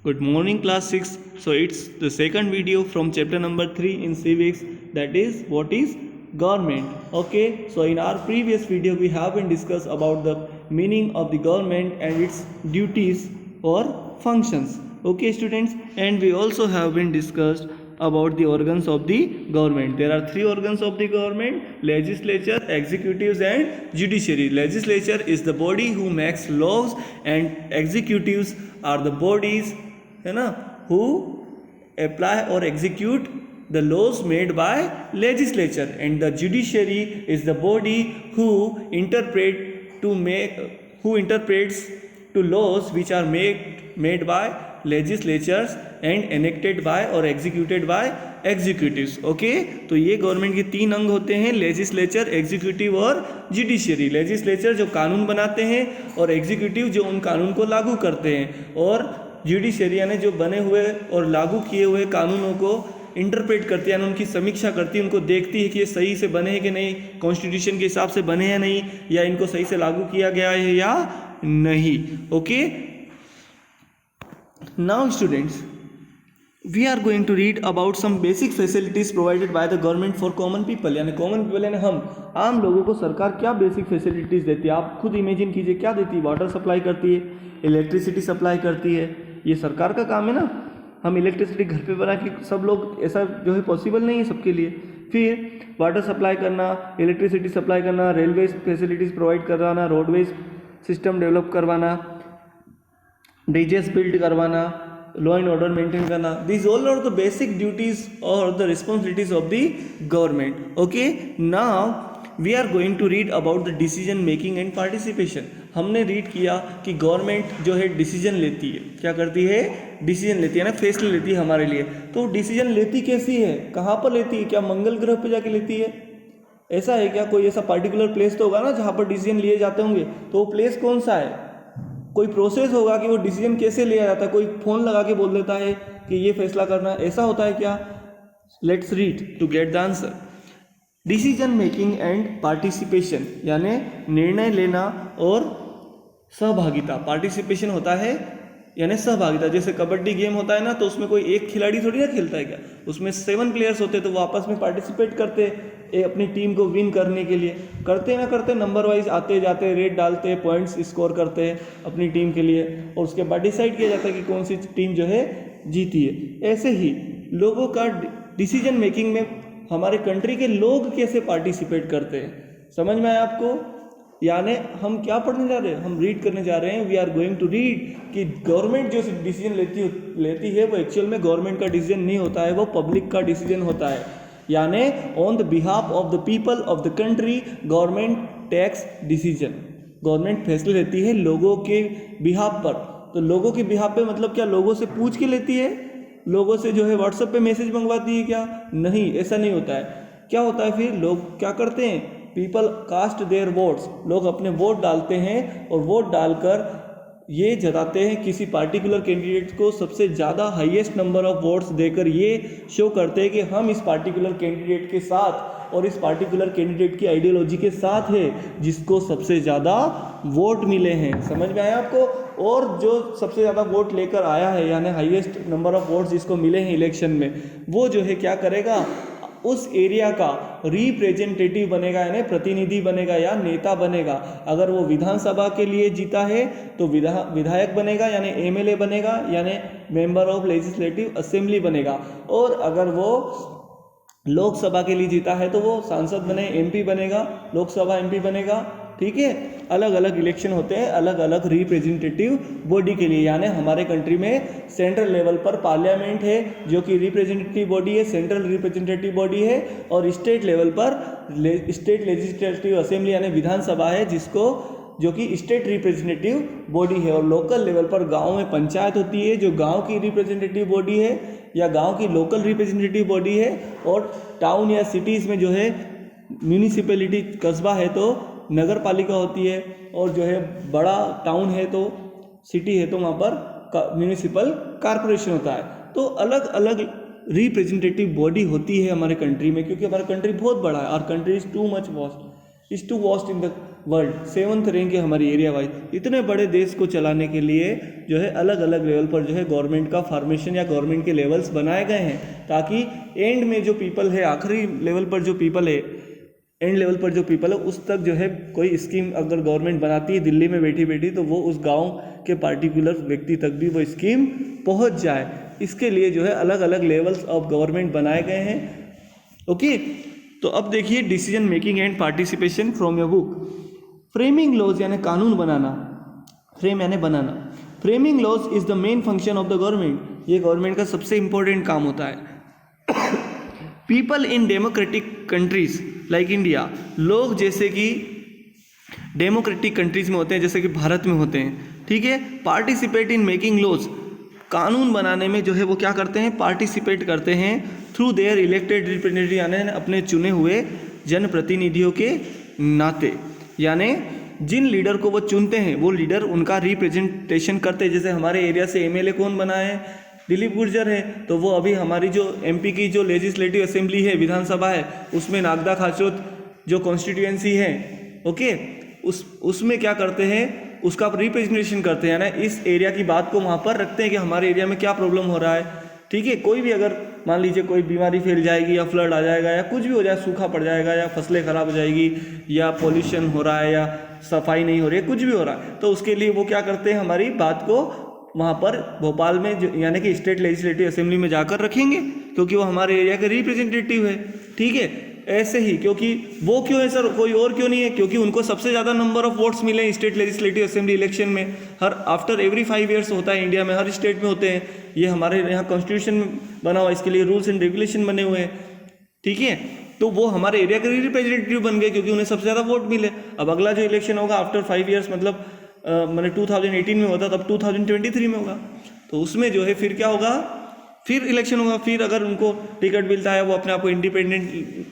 Good morning, class 6. So it's the second video from chapter number 3 in civics, that is what is government. Okay, so in our previous video we have been discussed about the meaning of the government and its duties or functions. Okay students, and we also have been discussed about the organs of the government. There are three organs of the government: legislature, executives and judiciary. Legislature is the body who makes laws and executives are the bodies है ना who apply or execute the laws made by legislature, and the judiciary is the body who interprets to laws which are made by legislatures and enacted by or executed by executives. Okay, तो ये government के तीन अंग होते हैं: legislature, executive और judiciary. Legislature जो कानून बनाते हैं और एग्जीक्यूटिव जो उन कानून को लागू करते हैं, और जुडिशरी यानी जो बने हुए और लागू किए हुए कानूनों को इंटरप्रेट करती है, यानी उनकी समीक्षा करती है, उनको देखती है कि ये सही से बने हैं कि नहीं, कॉन्स्टिट्यूशन के हिसाब से बने हैं नहीं, या इनको सही से लागू किया गया है या नहीं. Okay, now students, we are going to read about some basic facilities provided by the government for common people. यानी कॉमन पीपल यानी हम आम लोगों को सरकार क्या बेसिक फैसिलिटीज़ देती है. आप खुद इमेजिन कीजिए क्या देती है. वाटर सप्लाई करती है, इलेक्ट्रिसिटी सप्लाई करती है, ये सरकार का काम है ना. हम इलेक्ट्रिसिटी घर पे बना के सब लोग, ऐसा जो है पॉसिबल नहीं है सबके लिए. फिर वाटर सप्लाई करना, इलेक्ट्रिसिटी सप्लाई करना, रेलवे फैसिलिटीज़ प्रोवाइड करवाना, रोडवेज सिस्टम डेवलप करवाना, ब्रिजेस बिल्ड करवाना, लॉ एंड ऑर्डर मेंटेन करना. This all are the basic duties और the responsibilities of the government. Okay, now we are going to read about the decision making and participation. हमने read किया कि government जो है decision लेती है. क्या करती है? डिसीजन लेती है ना, फैसले लेती है हमारे लिए. तो डिसीजन लेती कैसी है, कहाँ पर लेती है? क्या मंगल ग्रह पर जाके लेती है? ऐसा है क्या? कोई ऐसा पर्टिकुलर प्लेस तो होगा ना जहाँ पर डिसीजन लिए जाते होंगे. तो वो प्लेस कौन सा है? कोई प्रोसेस होगा कि वो डिसीजन कैसे लिया जाता है. कोई फ़ोन लगा के बोल देता है कि ये फैसला करना, ऐसा होता है क्या? Let's read to get the answer. Decision making and participation यानी निर्णय लेना और सहभागिता. पार्टिसिपेशन होता है यानी सहभागिता. जैसे कबड्डी गेम होता है ना, तो उसमें कोई एक खिलाड़ी थोड़ी ना खेलता है. क्या उसमें 7 प्लेयर्स होते हैं, तो वो आपस में पार्टिसिपेट करते हैं अपनी टीम को विन करने के लिए. करते ना करते नंबर वाइज आते जाते, रेट डालते, पॉइंट्स स्कोर करते हैं अपनी टीम के लिए, और उसके बाद डिसाइड किया जाता है कि कौन सी टीम जो है जीती है. ऐसे ही लोगों का डिसीजन मेकिंग में हमारे कंट्री के लोग कैसे पार्टिसिपेट करते हैं. समझ में आया आपको? यानी हम क्या पढ़ने जा रहे हैं? हम रीड करने जा रहे हैं. We are going to read कि गवर्नमेंट जो डिसीजन लेती है वो एक्चुअल में गवर्नमेंट का डिसीजन नहीं होता है, वो पब्लिक का डिसीजन होता है. यानी on the behalf of the people of the country government takes decision. Government फैसले लेती है लोगों के बिहाफ पर. तो लोगों के बिहाफ पे मतलब क्या? लोगों से पूछ के लेती है, लोगों से जो है व्हाट्सएप पे मैसेज मंगवाती है क्या? नहीं, ऐसा नहीं होता है. क्या होता है फिर? लोग क्या करते हैं? People cast their votes. लोग अपने वोट डालते हैं और वोट डालकर ये जताते हैं किसी पार्टिकुलर कैंडिडेट को सबसे ज़्यादा हाईएस्ट नंबर ऑफ वोट्स देकर ये शो करते हैं कि हम इस पार्टिकुलर कैंडिडेट के साथ और इस पार्टिकुलर कैंडिडेट की आइडियोलॉजी के साथ है जिसको सबसे ज़्यादा वोट मिले हैं. समझ में आया आपको? और जो सबसे ज़्यादा वोट लेकर आया है यानी हाईएस्ट नंबर ऑफ वोट्स जिसको मिले हैं इलेक्शन में, वो जो है क्या करेगा? उस एरिया का रिप्रेजेंटेटिव बनेगा, यानी प्रतिनिधि बनेगा या नेता बनेगा. अगर वो विधानसभा के लिए जीता है तो विधायक बनेगा यानी एमएलए बनेगा, यानी मेंबर ऑफ लेजिस्लेटिव असेंबली बनेगा. और अगर वो लोकसभा के लिए जीता है तो वो सांसद बने, एमपी बनेगा, लोकसभा एमपी बनेगा. ठीक है, अलग अलग इलेक्शन होते हैं अलग अलग रिप्रेजेंटेटिव बॉडी के लिए. यानी हमारे कंट्री में सेंट्रल लेवल पर पार्लियामेंट है जो कि रिप्रेजेंटेटिव बॉडी है, सेंट्रल रिप्रेजेंटेटिव बॉडी है, और स्टेट लेवल पर स्टेट लेजिस्लेटिव असेंबली यानी विधानसभा है जिसको जो कि स्टेट रिप्रेजेंटेटिव बॉडी है. और लोकल लेवल पर गांव में पंचायत होती है जो गांव की रिप्रेजेंटेटिव बॉडी है या गांव की लोकल रिप्रेजेंटेटिव बॉडी है. और टाउन या सिटीज़ में जो है म्यूनिसिपैलिटी, कस्बा है तो नगर पालिका होती है, और जो है बड़ा टाउन है तो सिटी है तो वहाँ पर म्यूनिसिपल कॉरपोरेशन होता है. तो अलग अलग रिप्रेजेंटेटिव बॉडी होती है हमारे कंट्री में, क्योंकि हमारा कंट्री बहुत बड़ा है. और country is too much vast, is too vast in the world, 7th rank है हमारी एरिया वाइज। इतने बड़े देश को चलाने के लिए जो है अलग अलग लेवल पर जो है गवर्नमेंट का फॉर्मेशन या गवर्नमेंट के लेवल्स बनाए गए हैं, ताकि एंड में जो पीपल है, आखिरी लेवल पर जो पीपल है, एंड लेवल पर जो पीपल है, उस तक जो है कोई स्कीम अगर गवर्नमेंट बनाती है दिल्ली में बैठी बैठी, तो वो उस गांव के पार्टिकुलर व्यक्ति तक भी वो स्कीम पहुंच जाए। इसके लिए जो है अलग अलग लेवल्स ऑफ गवर्नमेंट बनाए गए हैं। ओके, तो अब देखिए decision making and participation from your book. Framing laws यानी कानून बनाना, फ्रेम यानी बनाना। Framing laws is the main function of the government, ये गवर्नमेंट का सबसे इंपॉर्टेंट काम होता है। People in democratic countries like India, लोग जैसे कि डेमोक्रेटिक कंट्रीज में होते हैं, जैसे कि भारत में होते हैं, ठीक है, पार्टिसिपेट इन मेकिंग लॉज, कानून बनाने में जो है वो क्या करते हैं, पार्टिसिपेट करते हैं थ्रू देयर इलेक्टेड रिप्रेजेंटेटिव, यानी अपने चुने हुए जनप्रतिनिधियों के नाते, यानी जिन लीडर को वो चुनते हैं वो लीडर उनका रिप्रेजेंटेशन करते हैं। जैसे हमारे एरिया से एमएलए कौन बना है, दिलीप गुर्जर है, तो वो अभी हमारी जो एमपी की जो लेजिस्लेटिव असेंबली है, विधानसभा है, उसमें नागदा खाचोत जो कॉन्स्टिट्यूएंसी है, ओके, उसमें क्या करते हैं, उसका रिप्रेजेंटेशन करते हैं, यानी इस एरिया की बात को वहाँ पर रखते हैं कि हमारे एरिया में क्या प्रॉब्लम हो रहा है, ठीक है। कोई भी अगर मान लीजिए कोई बीमारी फैल जाएगी या फ्लड आ जाएगा या कुछ भी हो जाए, सूखा पड़ जाएगा या फसलें खराब हो जाएगी या पॉल्यूशन हो रहा है या सफाई नहीं हो रही है, कुछ भी हो रहा है, तो उसके लिए वो क्या करते हैं, हमारी बात को वहाँ पर भोपाल में जो यानी कि स्टेट लेजिस्लेटिव असेंबली में जाकर रखेंगे, क्योंकि वो हमारे एरिया के रिप्रेजेंटेटिव है, ठीक है। ऐसे ही, क्योंकि वो क्यों है सर, कोई और क्यों नहीं है, क्योंकि उनको सबसे ज़्यादा नंबर ऑफ वोट्स मिले हैं स्टेट लेजिस्लेटिव असेंबली इलेक्शन में। हर आफ्टर एवरी 5 ईयर्स होता है इंडिया में, हर स्टेट में होते हैं, ये हमारे यहाँ कॉन्स्टिट्यूशन बना हुआ, इसके लिए रूल्स एंड रेगुलेशन बने हुए हैं, ठीक है। तो वो हमारे एरिया के रिप्रेजेंटेटिव बन गए क्योंकि उन्हें सबसे ज़्यादा वोट मिले। अब अगला जो इलेक्शन होगा आफ्टर 5 ईयर्स, मतलब मैंने 2018 में होता, तब 2023 में होगा, तो उसमें जो है फिर क्या होगा, फिर इलेक्शन होगा, फिर अगर उनको टिकट मिलता है, वो अपने आप को इंडिपेंडेंट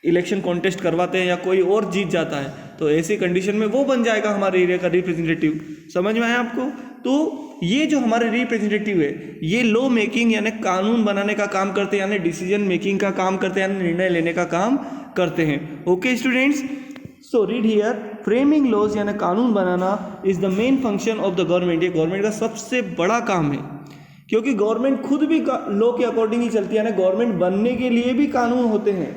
इलेक्शन कॉन्टेस्ट करवाते हैं या कोई और जीत जाता है, तो ऐसी कंडीशन में वो बन जाएगा हमारे एरिया का रिप्रेजेंटेटिव। समझ में आया आपको? तो ये जो हमारे रिप्रेजेंटेटिव है, ये लॉ मेकिंग यानी कानून बनाने का काम करते हैं, यानी डिसीजन मेकिंग का काम करते हैं, यानी निर्णय लेने का काम करते हैं। Okay students, so read here, framing laws यानी कानून बनाना is the main function of the government, ये गवर्नमेंट का सबसे बड़ा काम है, क्योंकि गवर्नमेंट खुद भी लॉ के अकॉर्डिंग ही चलती है, यानी गवर्नमेंट बनने के लिए भी कानून होते हैं।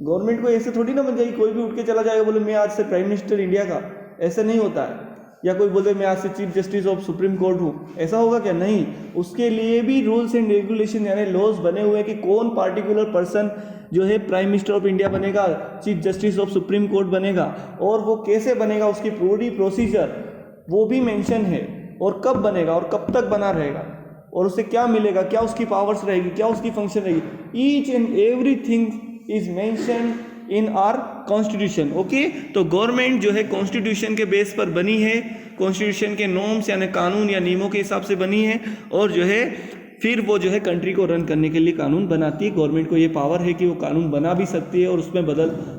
गवर्नमेंट को ऐसे थोड़ी ना बन जाएगी, कोई भी उठ के चला जाएगा बोले मैं आज से प्राइम मिनिस्टर इंडिया का, ऐसा नहीं होता है। या कोई बोले मैं आज से chief justice of supreme court हूँ, ऐसा होगा क्या? नहीं, उसके लिए भी रूल्स एंड रेगुलेशन यानी लॉज बने हुए हैं कि कौन पार्टिकुलर पर्सन जो है प्राइम मिनिस्टर ऑफ इंडिया बनेगा, chief justice of supreme court बनेगा, और वो कैसे बनेगा, उसकी पूरी प्रोसीजर वो भी मेंशन है, और कब बनेगा और कब तक बना रहेगा, और उसे क्या मिलेगा, क्या उसकी पावर्स रहेगी, क्या उसकी फंक्शन रहेगी, each and everything is mention in are constitution. Okay, तो गवर्नमेंट जो है कॉन्स्टिट्यूशन के बेस पर बनी है, कॉन्स्टिट्यूशन के नॉर्म्स यानी कानून या नियमों के हिसाब से बनी है, और जो है फिर वो जो है कंट्री को रन करने के लिए कानून बनाती है। गवर्नमेंट को ये पावर है कि वो कानून बना भी सकती है और उसमें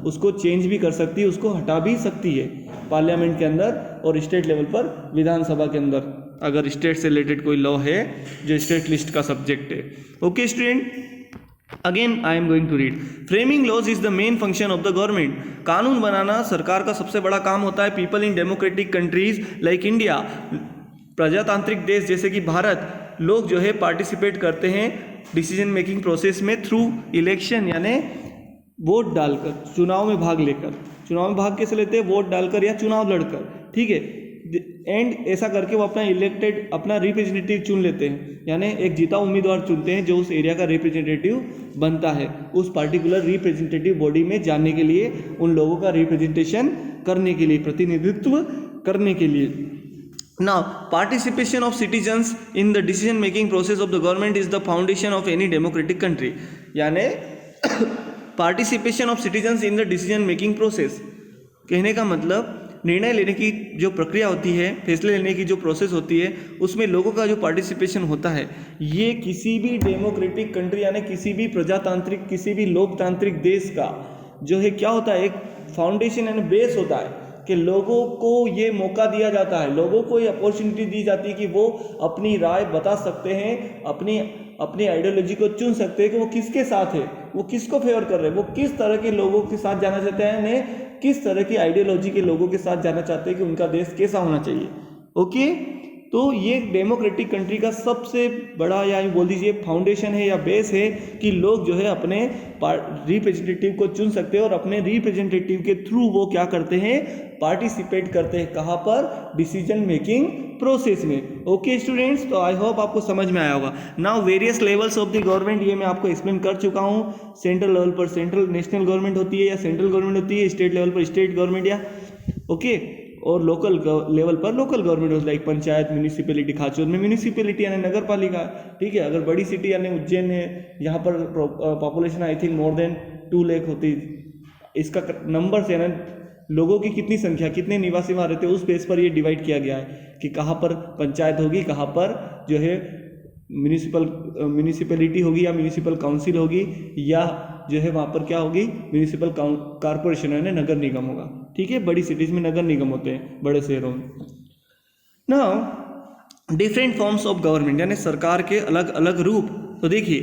उसको चेंज भी कर सकती है, उसको हटा भी सकती है पार्लियामेंट के अंदर और स्टेट लेवल पर विधानसभा के अंदर, अगर स्टेट से रिलेटेड कोई लॉ है जो स्टेट लिस्ट का सब्जेक्ट है। Okay student, again I am going to read, framing laws is the main function of the government, कानून बनाना सरकार का सबसे बड़ा काम होता है। People in democratic countries like India, प्रजातांत्रिक देश जैसे कि भारत, लोग जो है पार्टिसिपेट करते हैं डिसीजन मेकिंग प्रोसेस में थ्रू इलेक्शन यानी वोट डालकर, चुनाव में भाग लेकर। चुनाव में भाग कैसे लेते हैं? वोट डालकर या चुनाव लड़कर, ठीक है। एंड ऐसा करके वो अपना इलेक्टेड अपना रिप्रेजेंटेटिव चुन लेते हैं, यानी एक जीता उम्मीदवार चुनते हैं जो उस एरिया का रिप्रेजेंटेटिव बनता है, उस पार्टिकुलर रिप्रेजेंटेटिव बॉडी में जाने के लिए, उन लोगों का रिप्रेजेंटेशन करने के लिए, प्रतिनिधित्व करने के लिए। Now, participation of citizens in the decision making process of the government is the foundation of any democratic country. यानी participation of citizens in the decision making process, कहने का मतलब निर्णय लेने की जो प्रक्रिया होती है, फैसले लेने की जो प्रोसेस होती है, उसमें लोगों का जो पार्टिसिपेशन होता है, ये किसी भी डेमोक्रेटिक कंट्री यानी किसी भी प्रजातांत्रिक, किसी भी लोकतांत्रिक देश का जो है क्या होता है, एक फाउंडेशन यानी बेस होता है कि लोगों को ये मौका दिया जाता है, लोगों को ये अपॉर्चुनिटी दी जाती है कि वो अपनी राय बता सकते हैं, अपनी आइडियोलॉजी को चुन सकते हैं कि वो किसके साथ है, वो किसको फेवर कर रहे हैं, वो किस तरह के लोगों के साथ जाना चाहते हैं, किस तरह की आइडियोलॉजी के लोगों के साथ जाना चाहते हैं कि उनका देश कैसा होना चाहिए। ओके, तो ये डेमोक्रेटिक कंट्री का सबसे बड़ा या बोल दीजिए फाउंडेशन है या बेस है कि लोग जो है अपने रिप्रेजेंटेटिव को चुन सकते हैं और अपने रिप्रेजेंटेटिव के थ्रू वो क्या करते हैं, पार्टिसिपेट करते हैं। कहाँ पर? डिसीजन मेकिंग प्रोसेस में। ओके स्टूडेंट्स, तो आई होप आपको समझ में आया होगा। Now various levels of the government, ये मैं आपको एक्सप्लेन कर चुका हूँ। सेंट्रल लेवल पर सेंट्रल नेशनल गवर्नमेंट होती है या सेंट्रल गवर्नमेंट होती है, स्टेट लेवल पर स्टेट गवर्नमेंट या ओके, और लोकल लेवल पर लोकल गवर्नमेंट होता है, लाइक पंचायत, म्यूनिसिपैलिटी, खाचों में म्यूनिसिपैलिटी यानी नगर पालिका, ठीक है। अगर बड़ी सिटी यानी उज्जैन है, यहाँ पर population I think more than 2 lakh होती है, इसका नंबर से यानी लोगों की कितनी संख्या, कितने निवासी वहाँ रहते हैं, उस बेस पर ये डिवाइड किया गया है कि कहाँ पर पंचायत होगी, कहाँ पर जो है म्यूनिसिपैलिटी होगी या म्यूनिसिपल काउंसिल होगी, या जो है वहाँ पर क्या होगी, म्यूनिसिपल कॉर्पोरेशन यानी नगर निगम होगा, ठीक है। बड़ी सिटीज़ में नगर निगम होते हैं, बड़े शहरों में। Now different forms of government यानी सरकार के अलग अलग रूप, तो देखिए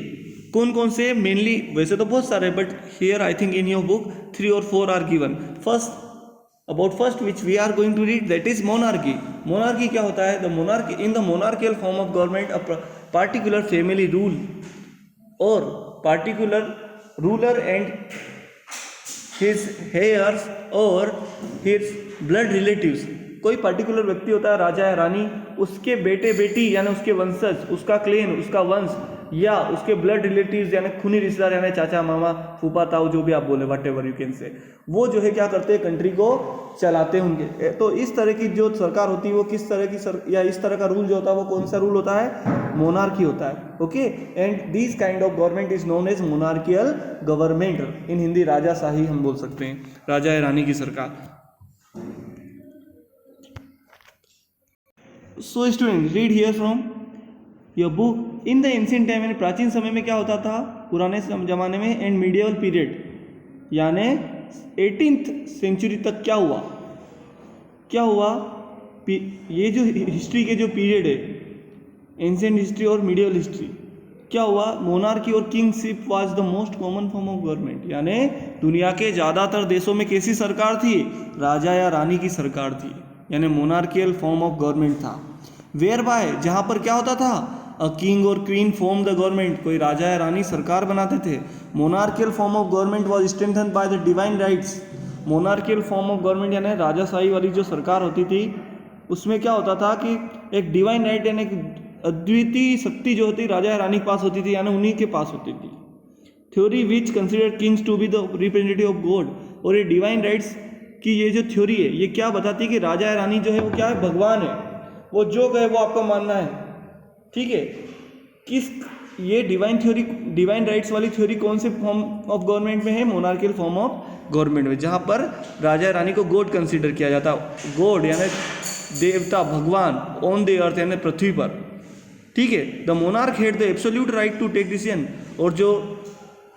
कौन कौन से, मेनली वैसे तो बहुत सारे, but here I think in your book 3 और 4 are given. First which we are going to read, that is monarchy. Monarchy क्या होता है? The monarchy, in the monarchial form of government a particular family rule और particular ruler and his heirs और his blood relatives. कोई particular व्यक्ति होता है, राजा या रानी, उसके बेटे बेटी यानी उसके वंशज, उसका क्लेन, उसका वंश, या उसके ब्लड रिलेटिव्स यानी खूनी रिश्तेदार यानी चाचा, मामा, फूफा, ताऊ, जो भी आप बोले, what ever you can say, वो जो है क्या करते हैं, कंट्री को चलाते होंगे। तो इस तरह की जो सरकार होती है वो किस तरह की या इस तरह का रूल जो होता है वो कौन सा रूल होता है? मोनार्की होता है। Okay, and this kind of government is known as monarchial government. In Hindi राजाशाही हम बोल सकते हैं, राजा या रानी की सरकार। So student read here from your book. In the ancient time यानी प्राचीन समय में क्या होता था, पुराने जमाने में, एंड मीडिएवल पीरियड यानी 18th सेंचुरी तक क्या हुआ, ये जो हिस्ट्री के जो पीरियड है, एंशिएंट हिस्ट्री और मीडिएवल हिस्ट्री, क्या हुआ, मोनार्की और kingship was the most common form of government. यानी दुनिया के ज़्यादातर देशों में कैसी सरकार थी? राजा या रानी की सरकार थी, यानी मोनार्कियल फॉर्म ऑफ गवर्नमेंट था। वेयर बाय, जहाँ पर क्या होता था, अ किंग और क्वीन फॉर्म द गवर्नमेंट, कोई राजा या रानी सरकार बनाते थे। Monarchial form of government was strengthened by the divine rights. Monarchial form of government यानी राजाशाही वाली जो सरकार होती थी, उसमें क्या होता था कि एक डिवाइन राइट यानी एक अद्वितीय शक्ति जो होती राजा या रानी के पास होती थी, यानी उन्हीं के पास होती थी। Theory which consider kings to be the representative of God, और ये डिवाइन राइट्स की ये जो थ्योरी है ये क्या बताती है कि राजा या रानी जो है वो क्या है, भगवान है, वो जो कहे वो आपका मानना है, ठीक है। किस ये डिवाइन राइट्स वाली थ्योरी कौन से फॉर्म ऑफ गवर्नमेंट में है? मोनार्कियल फॉर्म ऑफ गवर्नमेंट में, जहाँ पर राजा या रानी को गॉड कंसिडर किया जाता है। गॉड यानी देवता, भगवान, ऑन द अर्थ यानी पृथ्वी पर, ठीक है। The monarch had the absolute right to take decision, और जो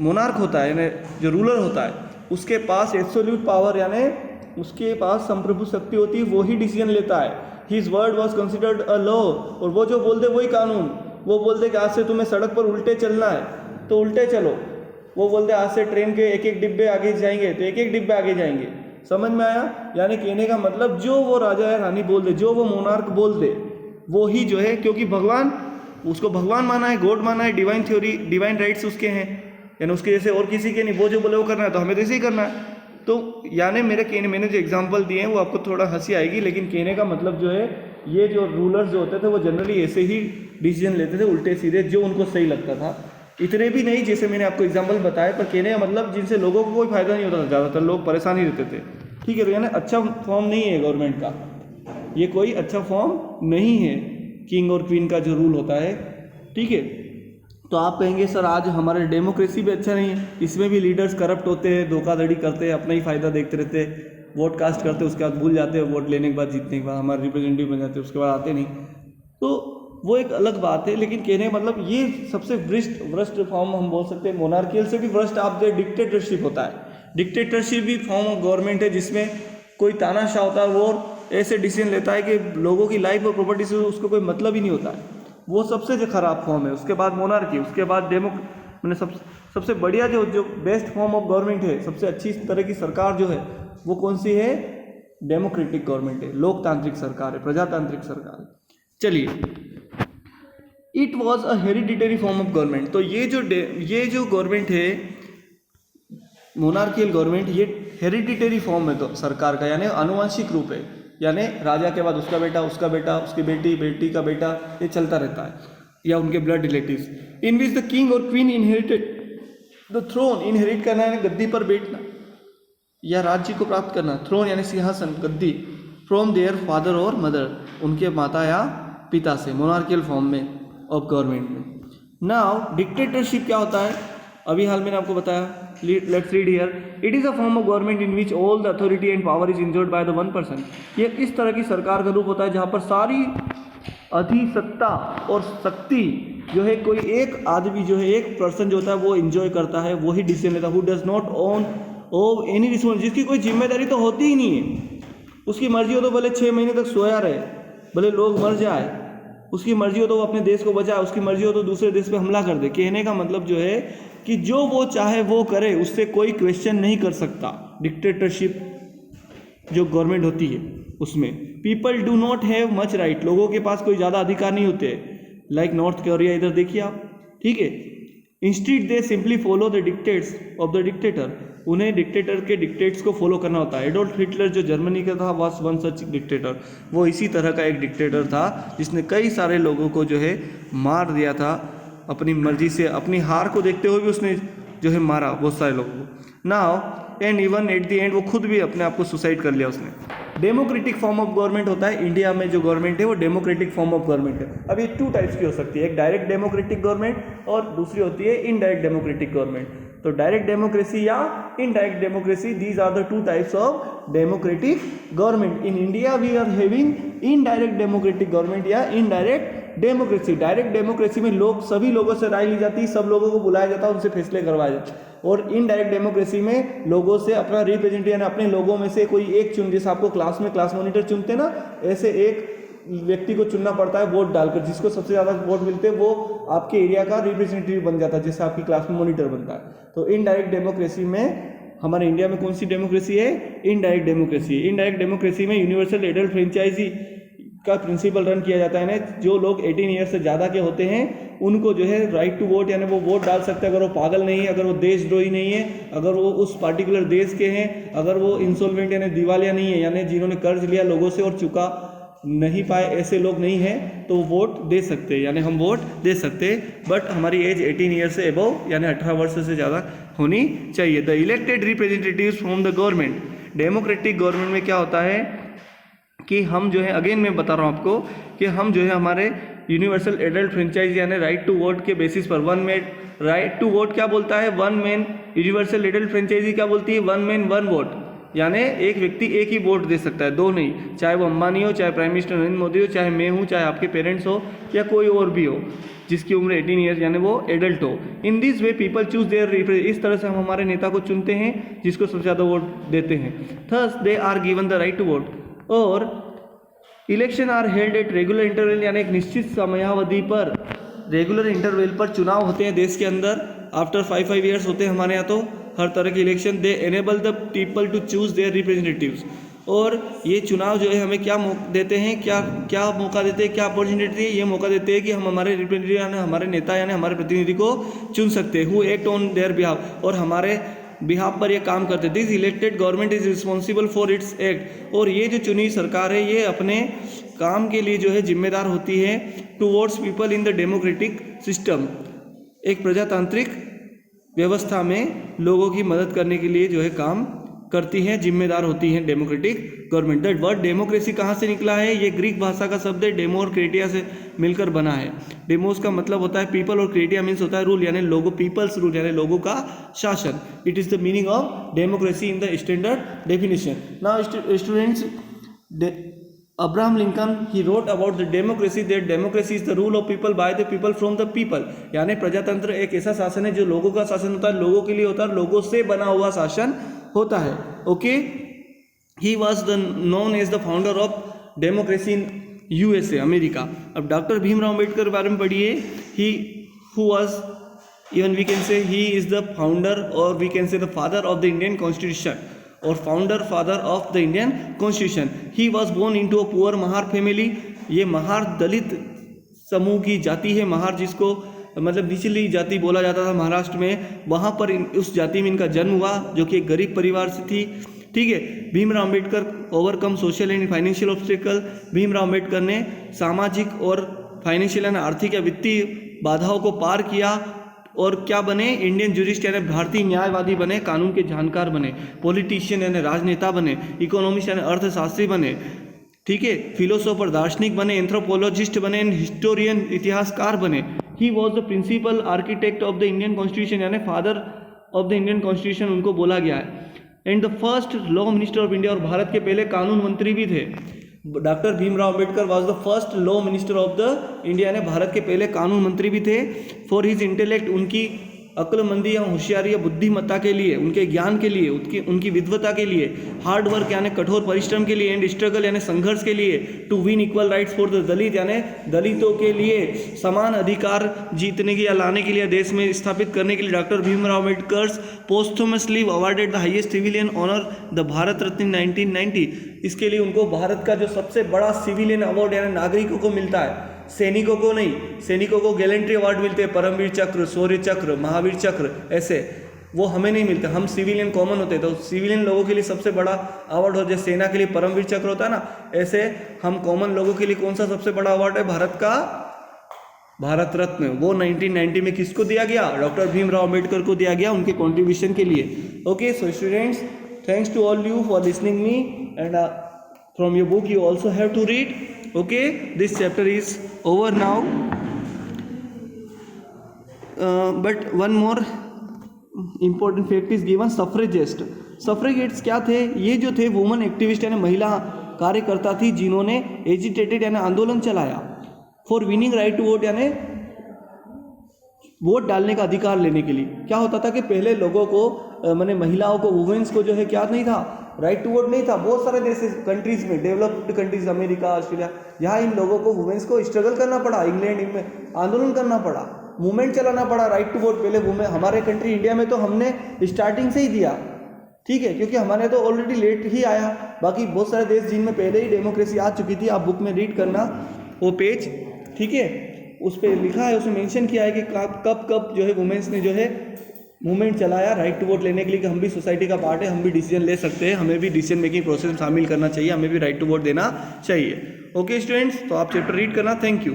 मोनार्क होता है यानी जो रूलर होता है उसके पास एब्सोल्यूट पावर यानी उसके पास संप्रभु शक्ति होती है, वो ही डिसीजन लेता है। His word was considered a law, और वो जो बोल दे वही कानून। वो बोल दे कि आज से तुम्हें सड़क पर उल्टे चलना है तो उल्टे चलो, वो बोल दे आज से ट्रेन के एक एक डिब्बे आगे जाएंगे तो एक एक डिब्बे आगे जाएंगे। समझ में आया? यानी कहने का मतलब जो वो राजा या रानी बोल दे, जो वो मोनार्क बोल दे, वो ही जो है, क्योंकि भगवान, उसको भगवान माना है, गॉड माना है, डिवाइन थ्योरी, डिवाइन राइट्स उसके हैं, यानी उसके जैसे और किसी के नहीं। वो जो बोले वो करना है तो हमें तो ऐसे ही करना है। तो यानी मैंने जो एग्जांपल दिए हैं वो आपको थोड़ा हंसी आएगी, लेकिन कहने का मतलब जो है ये जो रूलर्स जो होते थे वो जनरली ऐसे ही डिसीजन लेते थे, उल्टे सीधे, जो उनको सही लगता था। इतने भी नहीं जैसे मैंने आपको एग्जांपल बताया, पर कहने का मतलब जिनसे लोगों को कोई फायदा नहीं होता था, ज़्यादातर लोग परेशान ही रहते थे, ठीक है। तो यानी अच्छा फॉर्म नहीं है गवर्नमेंट का, ये कोई अच्छा फॉर्म नहीं है किंग और क्वीन का जो रूल होता है, ठीक है। तो आप कहेंगे सर आज हमारा डेमोक्रेसी भी अच्छा नहीं है, इसमें भी लीडर्स करप्ट होते हैं, धोखाधड़ी करते हैं, अपना ही फ़ायदा देखते रहते हैं, वोट कास्ट करते हैं, उसके बाद भूल जाते हैं, वोट लेने के बाद, जीतने के बाद हमारे रिप्रेजेंटेटिव बन जाते हैं, उसके बाद आते नहीं। तो वो एक अलग बात है, लेकिन कहने का मतलब ये सबसे वृष्ट फॉर्म हम बोल सकते हैं। मोनार्कियल से भी वृष्ट आप जो डिक्टेटरशिप होता है। डिक्टेटरशिप भी फॉर्म ऑफ गवर्नमेंट है जिसमें कोई तानाशाह होता है, वो ऐसे डिसीजन लेता है कि लोगों की लाइफ और प्रॉपर्टी से उसको कोई मतलब ही नहीं होता है। वो सबसे जो खराब फॉर्म है। उसके बाद मोनार्की, उसके बाद मैंने सबसे बढ़िया जो बेस्ट फॉर्म ऑफ गवर्नमेंट है, सबसे अच्छी तरह की सरकार जो है वो कौन सी है? डेमोक्रेटिक गवर्नमेंट है, लोकतांत्रिक सरकार है, प्रजातांत्रिक सरकार है। चलिए, it was a hereditary form of government. तो ये जो गवर्नमेंट है, मोनार्कियल गवर्नमेंट, ये हेरिडिटरी फॉर्म है सरकार का, यानी आनुवंशिक रूप है, यानी राजा के बाद उसका बेटा, उसका बेटा, उसकी बेटी, बेटी का बेटा, ये चलता रहता है, या उनके blood relatives. In which the king और queen inherited the throne, inherit करना यानी गद्दी पर बैठना या राज्य को प्राप्त करना, थ्रोन यानी सिंहासन, गद्दी, फ्रॉम देयर फादर और मदर, उनके माता या पिता से, मोनार्कियल फॉर्म में ऑफ गवर्नमेंट में। नाउ डिक्टेटरशिप क्या होता है? अभी हाल मैंने आपको बताया, let's read here. It is a form of government in which all the authority and power is injured by the one person. ये इस तरह की सरकार का रूप होता है जहाँ पर सारी अधिसत्ता और शक्ति जो है कोई एक आदमी जो है, एक पर्सन जो होता है वो इंजॉय करता है, वही डिसीजन लेता है। हु डज नॉट ओन ओव एनी रिस्पॉन्सिबिलिटी, जिसकी कोई जिम्मेदारी तो होती ही नहीं है। उसकी मर्जी हो तो भले 6 महीने तक सोया रहे, भले लोग मर जाए, उसकी मर्जी हो तो वो अपने देश को बचाए, उसकी मर्जी हो तो दूसरे देश पे हमला कर दे। कहने का मतलब जो है कि जो वो चाहे वो करे, उससे कोई क्वेश्चन नहीं कर सकता। डिक्टेटरशिप जो गवर्नमेंट होती है उसमें people do not have much right, लोगों के पास कोई ज़्यादा अधिकार नहीं होते, लाइक नॉर्थ कोरिया, इधर देखिए आप, ठीक है। Instead they simply follow the dictates of the dictator, उन्हें डिक्टेटर के डिक्टेट्स को फॉलो करना होता है। एडोल्फ हिटलर जो जर्मनी का था, वाज वन सच डिक्टेटर, वो इसी तरह का एक डिक्टेटर था जिसने कई सारे लोगों को जो है मार दिया था, अपनी मर्जी से, अपनी हार को देखते हुए भी उसने जो है मारा बहुत सारे लोगों को। Now and even at the end वो खुद भी अपने आप को सुसाइड कर लिया उसने। डेमोक्रेटिक फॉर्म ऑफ गवर्नमेंट होता है, इंडिया में जो गवर्नमेंट है वो डेमोक्रेटिक फॉर्म ऑफ गवर्नमेंट है। अब ये 2 टाइप्स की हो सकती है, एक डायरेक्ट डेमोक्रेटिक गवर्नमेंट और दूसरी होती है इनडायरेक्ट डेमोक्रेटिक गवर्नमेंट। तो डायरेक्ट डेमोक्रेसी या indirect democracy, these are the 2 types of democratic government. In India we are having indirect democratic government या इनडायरेक्ट डेमोक्रेसी। डायरेक्ट डेमोक्रेसी में लोग, सभी लोगों से राय ली जाती है, सब लोगों को बुलाया जाता है, उनसे फैसले करवाए जाते हैं। और इनडायरेक्ट डेमोक्रेसी में लोगों से अपना रिप्रेजेंटेटिव यानी अपने लोगों में से कोई एक चुन, जैसे आपको क्लास में क्लास मॉनिटर चुनते हैं ना, ऐसे एक व्यक्ति को चुनना पड़ता है वोट डालकर, जिसको सबसे ज़्यादा वोट मिलते हैं वो आपके एरिया का रिप्रेजेंटेटिव बन जाता है, जैसे आपकी क्लास में मॉनिटर बनता है। तो इनडायरेक्ट डेमोक्रेसी में हमारे इंडिया में कौन सी डेमोक्रेसी है? Indirect democracy. इनडायरेक्ट डेमोक्रेसी में यूनिवर्सल एडल्ट फ्रेंचाइजी का प्रिंसिपल रन किया जाता है ना, जो लोग 18 ईयर से ज़्यादा के होते हैं उनको जो है राइट टू वोट, यानी वो वोट डाल सकते हैं अगर वो पागल नहीं है, अगर वो देशद्रोही नहीं है, अगर वो उस पार्टिकुलर देश के हैं, अगर वो इंसॉल्वेंट यानी दिवालिया नहीं है, यानी जिन्होंने कर्ज लिया लोगों से और चुका नहीं पाए, ऐसे लोग नहीं हैं, तो वोट दे सकते हैं, यानी हम वोट दे सकते हैं। बट हमारी एज 18 ईयर से एबव यानी 18 वर्ष से ज़्यादा होनी चाहिए। The elected representatives from the government. Democratic government में क्या होता है कि हम जो है, अगेन मैं बता रहा हूँ आपको कि हम जो है हमारे यूनिवर्सल एडल्ट फ्रेंचाइज यानी राइट टू वोट के बेसिस पर, one man right to vote क्या बोलता है? One man universal adult franchise क्या बोलती है? वन मैन वन वोट, यानी एक व्यक्ति एक ही वोट दे सकता है, 2 नहीं, चाहे वो अंबानी हो, चाहे प्राइम मिनिस्टर नरेंद्र मोदी हो, चाहे मैं हूँ, चाहे आपके पेरेंट्स हो, या कोई और भी हो जिसकी उम्र 18 ईयर्स यानी वो एडल्ट हो। In this way people choose their representative, इस तरह से हम हमारे नेता को चुनते हैं जिसको सबसे ज़्यादा वोट देते हैं। Thus they are given the right to vote. और election are held at regular interval, यानी एक निश्चित समयावधि पर, रेगुलर इंटरवल पर चुनाव होते हैं देश के अंदर। आफ्टर 5 ईयर्स होते हैं हमारे यहाँ तो हर तरह के election. They enable the people to choose their representatives. और ये चुनाव जो है हमें क्या देते हैं, क्या मौका देते हैं, क्या अपॉर्चुनिटी देते हैं? ये मौका देते हैं कि हम हमारे रिप्रेजेंटेटिव यानी हमारे नेता यानी हमारे प्रतिनिधि को चुन सकते हैं, who act on their behalf, और हमारे बिहाफ पर ये काम करते हैं। This elected government is responsible for its act. और ये जो चुनी सरकार है ये अपने काम के लिए जो है जिम्मेदार होती है towards people in the democratic system, एक प्रजातांत्रिक व्यवस्था में लोगों की मदद करने के लिए जो है काम करती हैं, जिम्मेदार होती हैं democratic government. That word democracy कहाँ से निकला है? ये ग्रीक भाषा का शब्द है, डेमो और क्रेटिया से मिलकर बना है। डेमोस का मतलब होता है पीपल और क्रेटिया मीन्स होता है रूल, यानी लोगों, पीपल्स रूल यानी लोगों का शासन। It is the meaning of democracy in the standard definition. Now students, Abraham Lincoln he wrote about the democracy that democracy is the rule of people by the people from the people, यानी प्रजातंत्र एक ऐसा शासन है जो लोगों का शासन होता है, लोगों के लिए होता है, लोगों से बना हुआ शासन होता है। Okay, he was the known as the founder of democracy in USA, America. अब डॉक्टर भीमराव अम्बेडकर के बारे में पढ़िए। He who was, even we can say he is the founder और we can say the father of the Indian constitution. और founder father of the Indian constitution. He was born into a poor Mahar family. ये महार दलित समूह की जाति है, महार जिसको मतलब निचली जाति बोला जाता था महाराष्ट्र में, वहाँ पर उस जाति में इनका जन्म हुआ जो कि एक गरीब परिवार से थी। ठीक है। Bhimrao Ambedkar overcome social and financial obstacle. Bhimrao Ambedkar ने सामाजिक और फाइनेंशियल यानी आर्थिक या वित्तीय बाधाओं को पार किया और क्या बने, इंडियन ज्यूरिस्ट यानी भारतीय न्यायवादी बने, कानून के जानकार बने, पॉलिटिशियन यानी राजनेता बने, इकोनॉमिस्ट यानी अर्थशास्त्री बने, ठीक है, फिलोसोफर दार्शनिक बने, एंथ्रोपोलॉजिस्ट बने, हिस्टोरियन इतिहासकार बने। He was the principal architect of the Indian constitution यानी father of the Indian constitution उनको बोला गया है। And the first law minister of India, और भारत के पहले कानून मंत्री भी थे। Doctor Bhimrao Ambedkar was the first law minister of the India ने भारत के पहले कानून मंत्री भी थे। फॉर हिज इंटेलेक्ट, उनकी अक्लमंदी या होशियारी या बुद्धिमत्ता के लिए, उनके ज्ञान के लिए, उनकी विद्वता के लिए, हार्ड वर्क यानी कठोर परिश्रम के लिए, एंड स्ट्रगल यानी संघर्ष के लिए, to win equal rights for the Dalit यानी दलितों के लिए समान अधिकार जीतने की या लाने के लिए, देश में स्थापित करने के लिए doctor Bhimrao Ambedkar posthumously awarded the highest civilian honour the Bharat Ratna 1990। इसके लिए उनको भारत का जो सबसे बड़ा सिविलियन अवार्ड यानी नागरिकों को मिलता है, सैनिकों को नहीं। सैनिकों को गैलेंट्री अवार्ड मिलते हैं, परमवीर चक्र, शौर्य चक्र, महावीर चक्र, ऐसे वो हमें नहीं मिलते, हम सिविलियन कॉमन होते हैं। तो सिविलियन लोगों के लिए सबसे बड़ा अवार्ड हो, जैसे सेना के लिए परमवीर चक्र होता है ना, ऐसे हम कॉमन लोगों के लिए कौन सा सबसे बड़ा अवार्ड है भारत का? भारत रत्न। वो 1990 में किसको दिया गया? डॉक्टर भीमराव अम्बेडकर को दिया गया उनके कॉन्ट्रीब्यूशन के लिए। Okay, so students, thanks to all you for listening me, and from your book you also have to read. Okay, this chapter is over now, but one more important fact is given. सफ्रेगेट्स क्या थे? ये जो थे women activist यानी महिला कार्यकर्ता थी जिन्होंने एजिटेटेड यानी आंदोलन चलाया for winning right to vote यानी वोट डालने का अधिकार लेने के लिए। क्या होता था कि पहले लोगों को माने महिलाओं को, वुमेन्स को जो है क्या नहीं था, राइट टू वोट नहीं था। बहुत सारे देश कंट्रीज में, डेवलप्ड कंट्रीज, अमेरिका, ऑस्ट्रेलिया, यहाँ इन लोगों को, वुमेन्स को स्ट्रगल करना पड़ा, इंग्लैंड इनमें आंदोलन करना पड़ा, मूवमेंट चलाना पड़ा राइट टू वोट। पहले वुमेन, हमारे कंट्री इंडिया में तो हमने स्टार्टिंग से ही दिया, ठीक है, क्योंकि हमारे तो ऑलरेडी लेट ही आया। बाकी बहुत सारे देश जिनमें पहले ही डेमोक्रेसी आ चुकी थी, आप बुक में रीड करना वो पेज, ठीक है, उस पर लिखा है, उसमें मेंशन किया है कि कब कब जो है वुमेन्स ने जो है मूवमेंट चलाया राइट टू वोट लेने के लिए, कि हम भी सोसाइटी का पार्ट है, हम भी डिसीजन ले सकते हैं, हमें भी डिसीजन मेकिंग प्रोसेस में शामिल करना चाहिए, हमें भी राइट टू वोट देना चाहिए। ओके स्टूडेंट्स, तो आप चैप्टर रीड करना। Thank you.